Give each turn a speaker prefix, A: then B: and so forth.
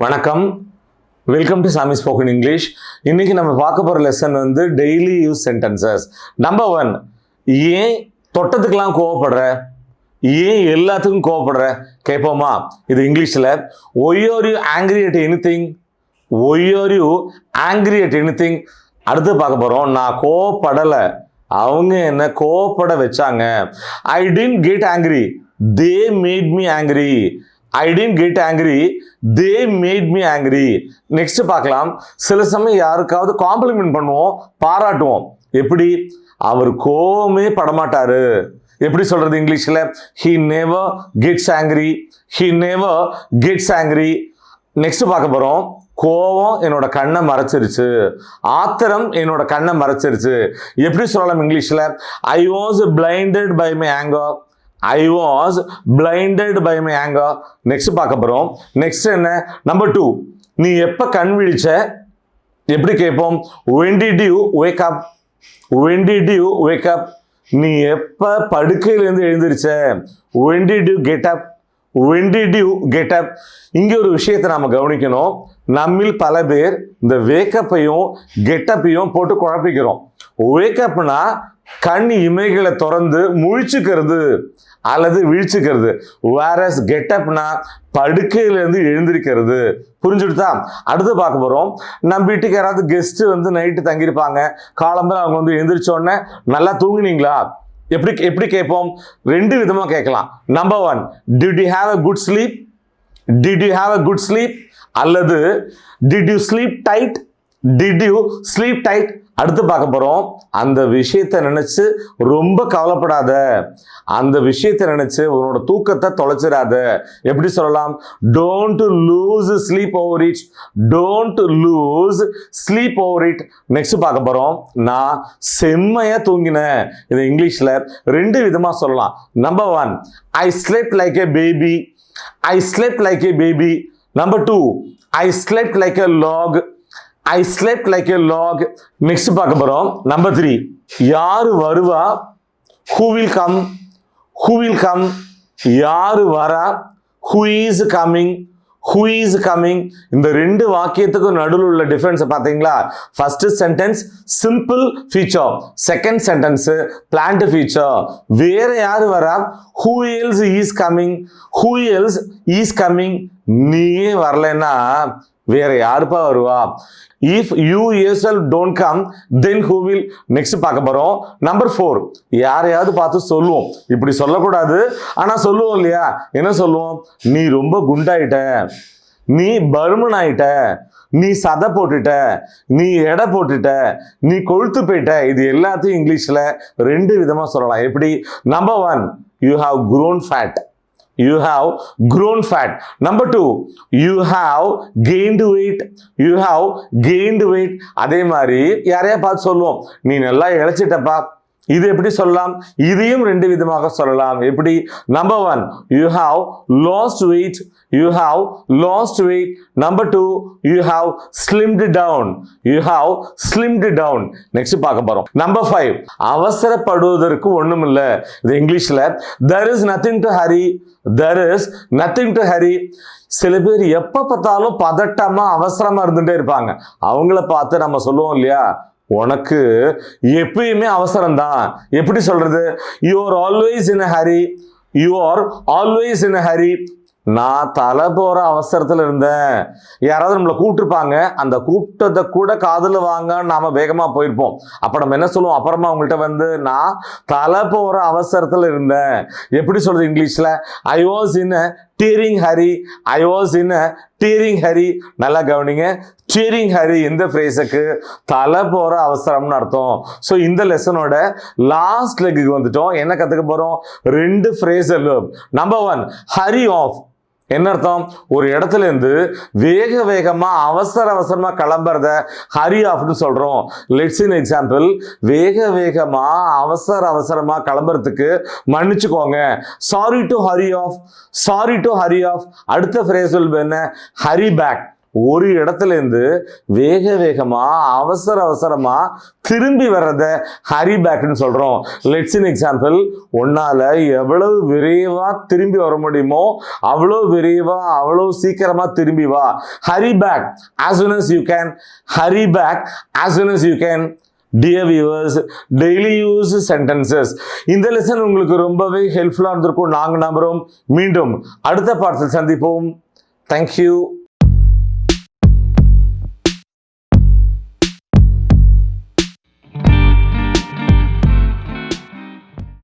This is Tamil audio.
A: வணக்கம், வெல்கம் டு சாமி ஸ்போக்கன் இங்கிலீஷ். இன்னைக்கு நம்ம பார்க்க போகிற லெசன் வந்து டெய்லி யூஸ் சென்டென்சஸ். நம்பர் 1, ஏன் தொட்டத்துக்கெல்லாம் கோவப்படுற, ஏன் எல்லாத்துக்கும் கோவப்படுற கேட்போமா? இது இங்கிலீஷில் why are you angry at anything, why are you angry at anything. அடுத்து பார்க்க போகிறோம், நான் கோவப்படலை, அவங்க என்ன கோவப்பட வச்சாங்க. I didn't get angry, they made me angry. I didn't get angry, they made me angry. Next பார்க்கலாம், சில சமயம் யாருக்காவது காம்ப்ளிமெண்ட் பண்ணுவோம், பாராட்டுவோம். எப்படி? அவர் கோவமே படமாட்டாரு. எப்படி சொல்றது இங்கிலீஷ்ல? he never gets angry, he never gets angry. Next பார்க்க போறோம், கோவம் என்னோட கண்ணை மறைச்சிருச்சு, ஆத்திரம் என்னோட கண்ணை மறைச்சிருச்சு. எப்படி சொல்லலாம் இங்கிலீஷ்ல? I was blinded by my anger, I was blinded by my anger. Next பார்க்க போறோம். நெக்ஸ்ட் என்ன? நம்பர் 2, நீ எப்ப கண் விழிச்ச? எப்படி கேட்போம்? when did you wake up, when did you wake up. நீ எப்ப படுக்கையிலேருந்து எழுந்திருச்ச? when did you get up, when did you get up. இங்க ஒரு விஷயத்தை நாம கவனிக்கணும். நம்மில் பல பேர் இந்த வேக்கப்பையும் கெட்டப்பையும் போட்டு குழப்பிக்கிறோம். வேக்கப்னா கண் இமைகளை திறந்து முழிச்சுக்கிறது அல்லது விழிச்சுக்கிறது. வேரஸ் கெட்டப்னா படுக்கையிலேருந்து எழுந்திருக்கிறது. புரிஞ்சுடுதா? அடுத்து பார்க்க போகிறோம், நம்ம வீட்டுக்கு யாராவது கெஸ்ட் வந்து நைட்டு தங்கியிருப்பாங்க, காலம்பரம் அவங்க வந்து எழுந்திரிச்சோடனே நல்லா தூங்குனீங்களா? எப்படி கேட்போம்? 2 விதமாக கேட்கலாம். Number 1, did you have a good sleep, did you have a good sleep, அல்லது did you sleep tight, did you sleep tight. அடுத்து பார்க்க போறோம், அந்த விஷயத்தை நினைச்சு ரொம்ப கவலைப்படாத, அந்த விஷயத்தை நினைச்சு உன்னோட தூக்கத்தை தொலைச்சிடாத. எப்படி சொல்லலாம்? Don't loose sleep over it, don't loose sleep over it. Next பார்க்க போறோம், நான் செம்மையா தூங்கினேன். இது இங்கிலீஷ்ல 2 விதமா சொல்லலாம். Number 1, I slept like a baby, I slept like a baby. Number 2, I slept like a lock, I slept like a log. Next பார்க்க போறோம். நம்பர் 3, யாரு வருவா? Who will come, who will come. யாரு வரா? Who is coming, who is coming. இந்த 2 வாக்கியத்துக்கும் நடுவில் உள்ள டிஃபரன்ஸ் பார்த்தீங்களா? First sentence simple feature, second sentence plant feature. வேற யாரு வரா? Who else is coming, who else is coming. நீயே வரலன்னா வேற யாருப்பா வருவா? If you yourself don't come, then who will. Next பார்க்க போறோம். நம்பர் 4, யாரையாவது பார்த்து சொல்லுவோம், இப்படி சொல்லக்கூடாது ஆனா சொல்லுவோம் இல்லையா? என்ன சொல்லுவோம்? நீ ரொம்ப குண்டாயிட்ட, நீ பருமன் ஆயிட்ட, நீ சதை போட்டுட்ட, நீ எடை போட்டுட்ட, நீ கொழுத்து போயிட்ட. இது எல்லாத்தையும் இங்கிலீஷ்ல 2 விதமா சொல்லலாம். எப்படி? Number 1, you have grown fat, you have grown fat. Number 2, you have gained weight, you have gained weight. அதே மாதிரி யாரையா பார்த்து சொல்லுவோம், நீ நல்லா இழைச்சிட்டப்பா. இது எப்படி சொல்லலாம்? இதையும் 2 விதமாக சொல்லலாம். எப்படி? Number 1, you have lost weight, you have lost weight. Number 2, you have slimmed down, you have slimmed down. Next பார்க்க போறோம். நம்பர் 5, அவசரப்படுவதற்கு ஒண்ணும் இல்ல. இது இங்கிலீஷ்ல there is nothing to hurry, there is nothing to hurry. சில பேர் எப்ப பார்த்தாலும் பதட்டமா அவசரமா இருந்துட்டே இருப்பாங்க. அவங்கள பார்த்து நம்ம சொல்லுவோம் இல்லையா, உனக்கு எப்பயுமே அவசரம் தான். எப்படி சொல்றது? you are always in a hurry, you are always in a hurry. நான் தலை போற அவசரத்துல இருந்தேன். யாராவது நம்மளை கூப்பிட்டுருப்பாங்க, அந்த கூப்பிட்டதை கூட காதுல வாங்க நாம வேகமா போயிருப்போம். அப்ப நம்ம என்ன சொல்லுவோம்? அப்புறமா அவங்கள்ட்ட வந்து நான் தலை போற அவசரத்துல இருந்தேன். எப்படி சொல்றது இங்கிலீஷ்ல? I was in a tearing hurry, I was in a tearing hurry. நல்லா கவனிங்க, டீரிங் ஹரி இந்த ஃப்ரேஸுக்கு தலை போற அவசரம்னு அர்த்தம். ஸோ இந்த லெசனோட லாஸ்ட் லெக்குக்கு வந்துட்டோம். என்ன கத்துக்க போறோம்? 2 phrasal verb. Number 1, hurry off. என்ன அர்த்தம்? ஒரு இடத்துல இருந்து வேகமா அவசரமா கிளம்புறத ஹரி ஆஃப்னு சொல்றோம். லெட்ஸ் இன் எக்ஸாம்பிள், வேகமா அவசரமா கிளம்புறதுக்கு மன்னிச்சுக்கோங்க, sorry to hurry off, sorry to hurry off. அடுத்த ஃப்ரேஸ் என்ன? Hurry back. ஒரு இடத்துல இருந்து வேக வேகமா அவசரமா திரும்பி வர்றத ஹரி பேக்னு சொல்றோம். லெட்ஸ் இன் எக்ஸாம்பிள், உன்னால எவ்வளவு விரைவா திரும்பி வர முடியுமோ அவ்வளோ விரைவா அவ்வளோ சீக்கிரமா திரும்பி வா. Hurry back as soon as you can. Hurry back as soon as you can. Dear viewers, daily use sentences. இந்த லெசன் உங்களுக்கு ரொம்பவே ஹெல்ப்ஃபுல்லா இருந்திருக்கும் நாங்க நம்புறோம். மீண்டும் அடுத்த பாடத்தில் சந்திப்போம். Thank you.